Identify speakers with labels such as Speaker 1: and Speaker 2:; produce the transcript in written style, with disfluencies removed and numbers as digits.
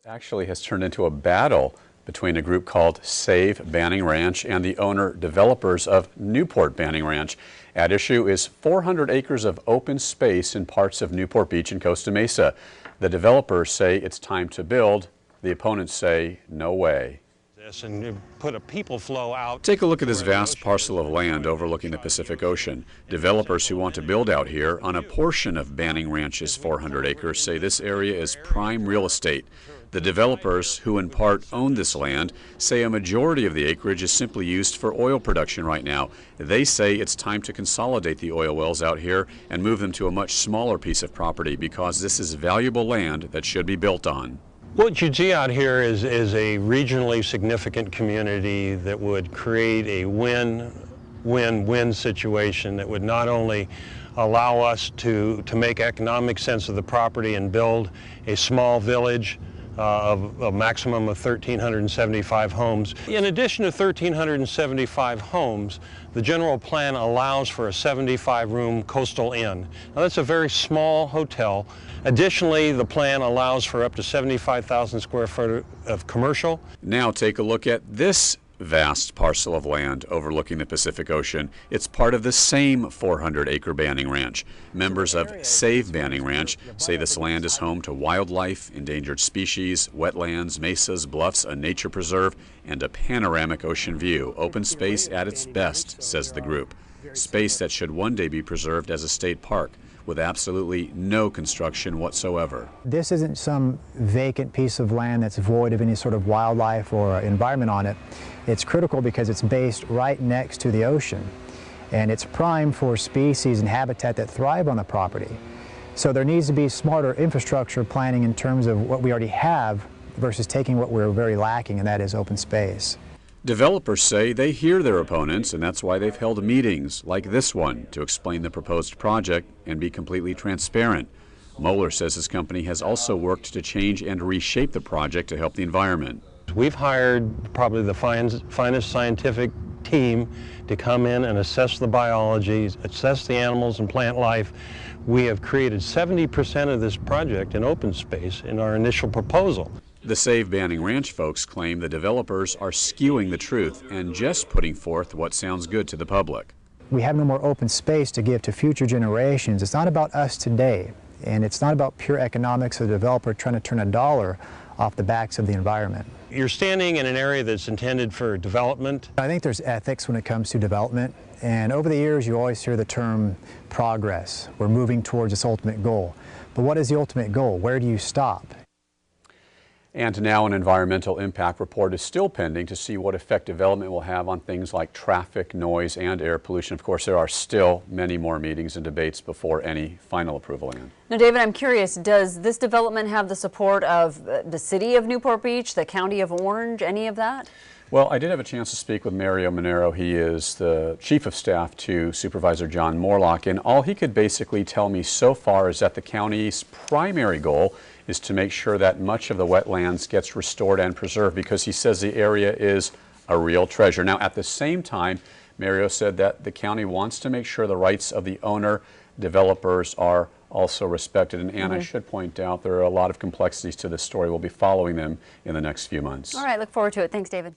Speaker 1: Actually has turned into a battle between a group called Save Banning Ranch and the owner-developers of Newport Banning Ranch. At issue is 400 acres of open space in parts of Newport Beach and Costa Mesa. The developers say it's time to build. The opponents say no way.
Speaker 2: And put a people flow out.
Speaker 1: Take a look at this vast parcel of land overlooking the Pacific Ocean. Developers who want to build out here on a portion of Banning Ranch's 400 acres say this area is prime real estate. The developers, who in part own this land, say a majority of the acreage is simply used for oil production right now. They say it's time to consolidate the oil wells out here and move them to a much smaller piece of property because this is valuable land that should be built on.
Speaker 2: What you see out here is a regionally significant community that would create a win-win-win situation that would not only allow us to make economic sense of the property and build a small village of a maximum of 1,375 homes. In addition to 1,375 homes, the general plan allows for a 75-room coastal inn. Now that's a very small hotel. Additionally, the plan allows for up to 75,000 square foot of commercial.
Speaker 1: Now take a look at this vast parcel of land overlooking the Pacific Ocean. It's part of the same 400-acre Banning Ranch. Members of Save Banning Ranch say this land is home to wildlife, endangered species, wetlands, mesas, bluffs, a nature preserve, and a panoramic ocean view. Open space at its best, says the group. Space that should one day be preserved as a state park, with absolutely no construction whatsoever.
Speaker 3: This isn't some vacant piece of land that's void of any sort of wildlife or environment on it. It's critical because it's based right next to the ocean, and it's prime for species and habitat that thrive on the property. So there needs to be smarter infrastructure planning in terms of what we already have versus taking what we're very lacking, and that is open space.
Speaker 1: Developers say they hear their opponents, and that's why they've held meetings like this one to explain the proposed project and be completely transparent. Moeller says his company has also worked to change and reshape the project to help the environment.
Speaker 2: We've hired probably the finest scientific team to come in and assess the biology, assess the animals and plant life. We have created 70% of this project in open space in our initial proposal.
Speaker 1: The Save Banning Ranch folks claim the developers are skewing the truth and just putting forth what sounds good to the public.
Speaker 3: We have no more open space to give to future generations. It's not about us today, and it's not about pure economics of the developer trying to turn a dollar off the backs of the environment.
Speaker 2: You're standing in an area that's intended for development.
Speaker 3: I think there's ethics when it comes to development, and over the years you always hear the term progress. We're moving towards this ultimate goal. But what is the ultimate goal? Where do you stop?
Speaker 1: And now an environmental impact report is still pending to see what effect development will have on things like traffic, noise, and air pollution. Of course, there are still many more meetings and debates before any final approval.
Speaker 4: Now, David, I'm curious, does this development have the support of the city of Newport Beach, the county of Orange, any of that?
Speaker 1: Well, I did have a chance to speak with Mario Monero. He is the chief of staff to Supervisor John Morlock, and all he could basically tell me so far is that the county's primary goal is to make sure that much of the wetlands gets restored and preserved, because he says the area is a real treasure. Now, at the same time, Mario said that the county wants to make sure the rights of the owner developers are also respected. And Anne, I should point out there are a lot of complexities to this story. We'll be following them in the next few months.
Speaker 4: All right, look forward to it. Thanks, David.